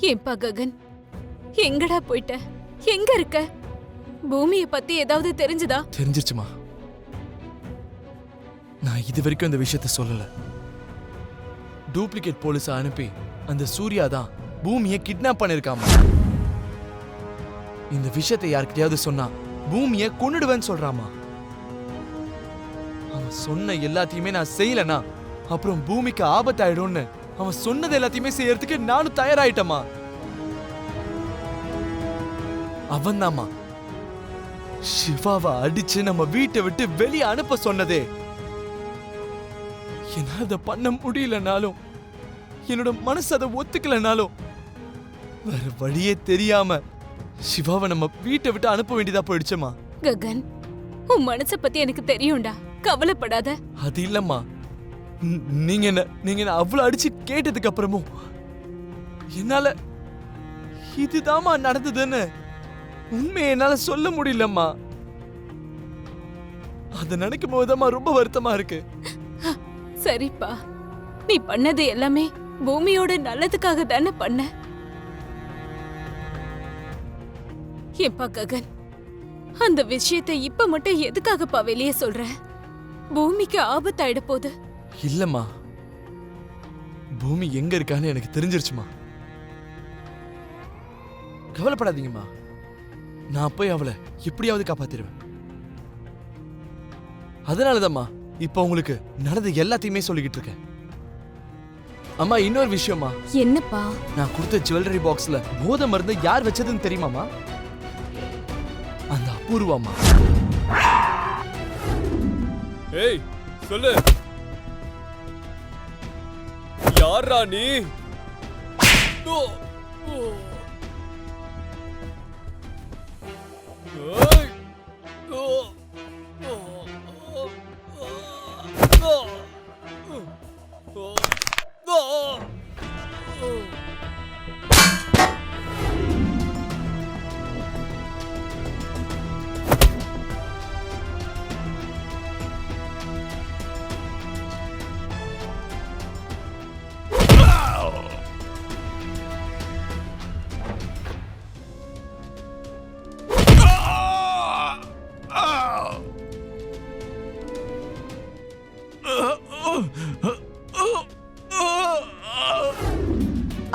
ஏன்பா ககன், எங்கடா போயிட்ட? எங்க இருக்க? பூமியை பத்தி ஏதாவது தெரிஞ்சுதா? தெரிஞ்சிருச்சுமா. நான் இது வரைக்கும் இந்த விஷயத்த சொல்லல. டூப்ளிகேட் போலீஸ அனுப்பி அந்த சூர்யா தான் பூமியை கிட்னாப் பண்ணிருக்காமா. இந்த விஷயத்தை யாருக்கிட்டையாவது சொன்னா பூமியை கொன்னுடுவேன்னு சொல்றாமா. அவன் சொன்ன எல்லாத்தையுமே நான் செய்யலனா அப்புறம் பூமிக்கு ஆபத்தாயிடும்னு அவன் சொன்னது எல்லாத்தையுமே செய்யறதுக்கு நானும் தயாராயிட்டமா. அவன் தாமா சிவாவை அடிச்சு நம்ம வீட்டை விட்டு வெளியே அனுப்ப சொன்னதே. என்னால அதை பண்ண முடியலனாலும், என்னோட மனசு அதை ஒத்துக்கலனாலும், வேற வழியே தெரியாம சிவாவை நம்ம வீட்டை விட்டு அனுப்ப வேண்டியதா போயிடுச்சுமா. ககன், உன் மனச பத்தி எனக்கு தெரியும்டா, கவலைப்படாத. அது இல்லம்மா, நீங்க என்ன அவ்வளவு அடிச்சு கேட்டதுக்கு அப்புறமும் என்னால இதுதாமா நடந்ததுன்னு உண்மையை என்னால சொல்ல முடியலம்மா. அத நினைக்கும் போதுதாம்மா ரொம்ப வருத்தமா இருக்கு. சரிப்பா, நீ பண்ணது எல்லாமே பூமியோட நல்லதுக்காக தானே பண்ண. ஏப்பா ககன், அந்த விஷயத்தை இப்ப மட்டும் எதுக்காகப்பா வெளியே சொல்ற? பூமிக்கு ஆபத்தாயிட போகுது. இல்லம்மா, பூமி எங்க இருக்கான்னு எனக்கு தெரிஞ்சிருச்சுமா. கவலைப்படாதீங்கம்மா, நான் போய் அவளை எப்படியாவது காப்பாத்திடுவேன். அதனாலதாம்மா இப்ப உங்களுக்கு நடந்த எல்லாத்தையுமே சொல்லிக்கிட்டு இருக்கேன். அம்மா, இன்னொரு விஷயமா. என்னப்பா? நான் கொடுத்த ஜுவல்லரி பாக்ஸ்ல போதை மருந்து யார் வச்சதுன்னு தெரியுமாமா? அந்த அபூர்வமா. ஏய், சொல்லு, யாரா நீ?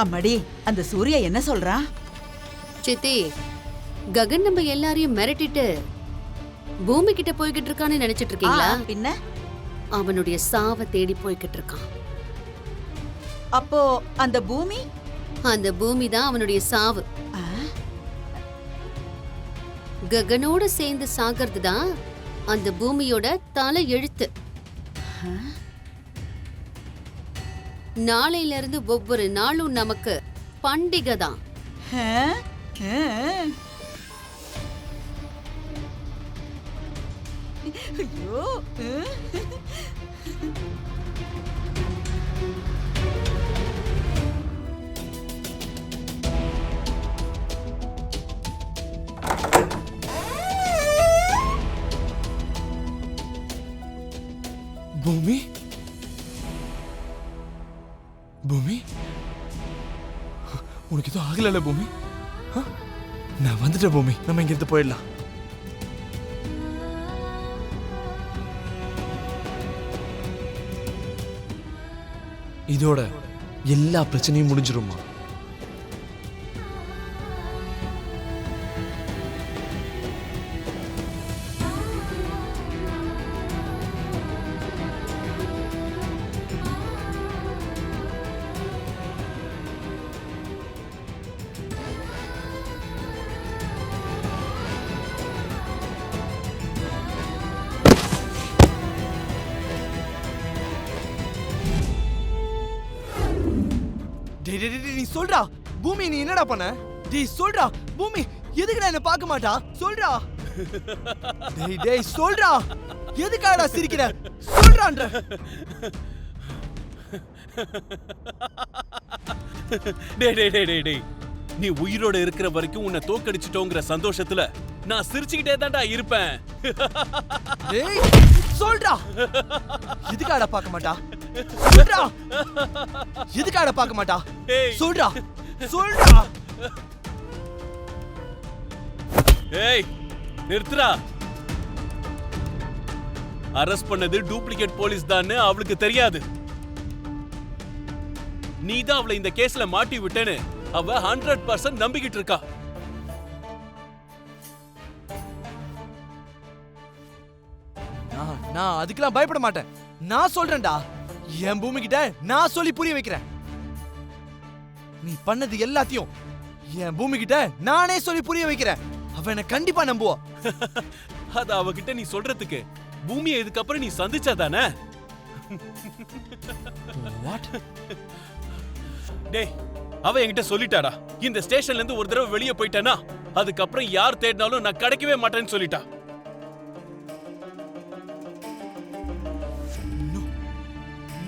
அம்மாடி, அந்த சூர்யா என்ன சொல்றான்? சித்தி, ககன் நம்ம எல்லாரையும் மிரட்டிட்டு பூமி கிட்ட போய்கிட்டு இருக்கான்னு நினைச்சிட்டு இருக்கீங்களா? பின்ன அவனுடைய சாவை தேடி போய்கிட்டு இருக்கான். அப்போ அந்த பூமி? அந்த பூமி தான் அவனுடைய சாவு. ககனோட சேர்ந்து சாகிறது தான் அந்த பூமியோட தலை எழுத்து. நாளையில இருந்து ஒவ்வொரு நாளும் நமக்கு பண்டிகை தான். ஐயோ, பூமி, பூமி, உனக்கு எதுவும் ஆகல பூமி? நான் வந்துட்டேன் பூமி, நம்ம இங்க இருந்து போயிடலாம். இதோட எல்லா பிரச்சனையும் முடிஞ்சிருமா? நீ சொல்றா பூமி, நீ என்னடா பண்ண? டேய் சொல்றா பூமி, எதுக்குடா என்ன பார்க்க மாட்டா? சொல்றா. டேய் சொல்றா, எதுக்காடா சிரிக்கிற? சொல்றான்ற. டேய், நீ உயிரோட இருக்கிற வரைக்கும் உன்னை தோக்கடிச்சிட்டோங்கிற சந்தோஷத்துல நான் சிரிச்சுக்கிட்டே தான்டா இருப்பேன். டேய் சொல்றா, எதுக்காடா பார்க்க மாட்டா? சொல்றா, எதுக்காடா பார்க்க மாட்டா? சொல்றா. சொல்றா. ஏய் நிறுத்துடா. அரெஸ்ட் பண்ணது டூப்ளிகேட் போலீஸ் தான் அவளுக்கு தெரியாது. நீதான் அவளை இந்த கேஸ்ல மாட்டி விட்டேன்னு அவ 100% நம்பிக்கிட்டு இருக்கா. நான் அதுக்கெல்லாம் பயப்பட மாட்டேன். நான் சொல்றேன்டா, என் பூமி கிட்ட நான் சொல்லி புரிய வைக்கிறேன். நீ பண்ணது எல்லாத்தையும் என் பூமி கிட்ட நானே சொல்லி புரிய வைக்கிறேன். அவ என்ன கண்டிப்பா நம்புவா. அத அவகிட்ட நீ சொல்றதுக்கு பூமியை இதுக்கப்புறம் நீ சந்திச்சாதானே? What? டேய், அவ என்கிட்ட சொல்லிட்டாடா, இந்த ஸ்டேஷன்ல இருந்து ஒரு தடவை வெளியே போயிட்டேனா அதுக்கப்புறம் யார் தேடினாலும் நான் கிடைக்கவே மாட்டேன்னு சொல்லிட்டா.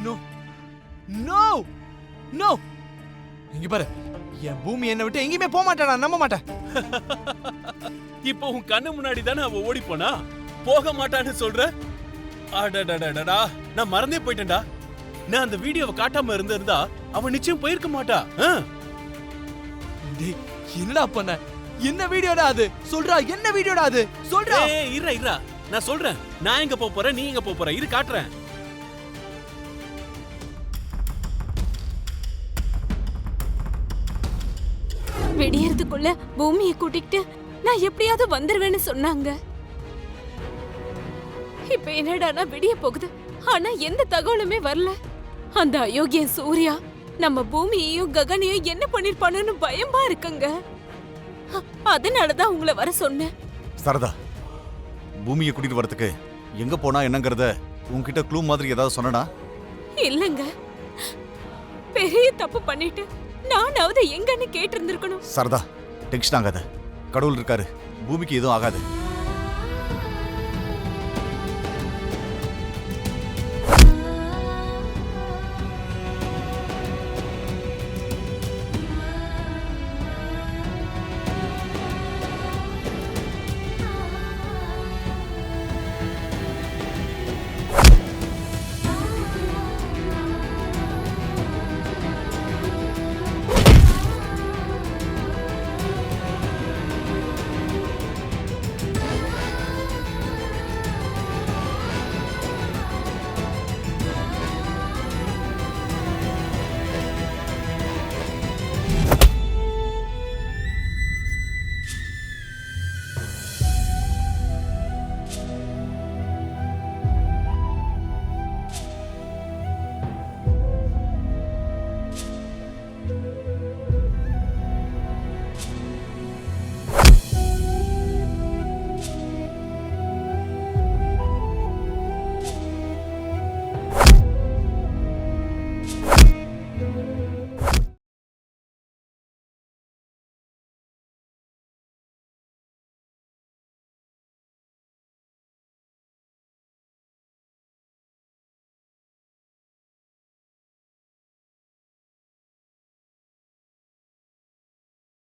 No. No. No. இங்க பாரு, என் பூமி என்னை விட்டு எங்கேயுமே போக மாட்டாடா, நம்ப மாட்டேன். இப்போ உன் கண்ணு முன்னாடி தானே அவ ஓடி போனா, போக மாட்டான்னு சொல்ற? அடடடடடா, நான் மறந்தே போயிட்டேன்டா. நான் அந்த வீடியோவை காட்டாம இருந்திருந்தா அவ நிச்சயம் போயிருக்க மாட்டா. டேய், என்னடா பண்ண? என்ன வீடியோடா அது? சொல்றா, என்ன வீடியோடா அது? சொல்றா. ஏய் இருடா, நான் சொல்றேன். நான் எங்க போறேன், நீ எங்க போற, இது காட்டுறேன். விடியறதுக்குள்ள பூமியை கூட்டிக்கிட்டு நான் எப்படியாவது வந்துருவேன்னு சொன்னாங்க. இப்ப என்னடானா விடிய போகுது, ஆனா எந்த தகவலுமே வரல. அந்த அயோக்கியன் சூர்யா நம்ம பூமியையும் ககனையும் என்ன பண்ணிருப்பானுன்னு பயமா இருக்குங்க. அதனாலதான் உங்களை வர சொன்னேன். சரதா, பூமியை கூட்டிட்டு வரதுக்கு எங்க போனா என்னங்கறத உன்கிட்ட க்ளூ மாதிரி ஏதாவது சொன்னனா? இல்லங்க, பெரிய தப்பு பண்ணிட்டு நானாவது எங்கன்னு கேட்டு இருந்திருக்கணும். சரதா, டென்ஷன் ஆகாத. கடவுள் இருக்காரு, பூமிக்கு எதுவும் ஆகாது.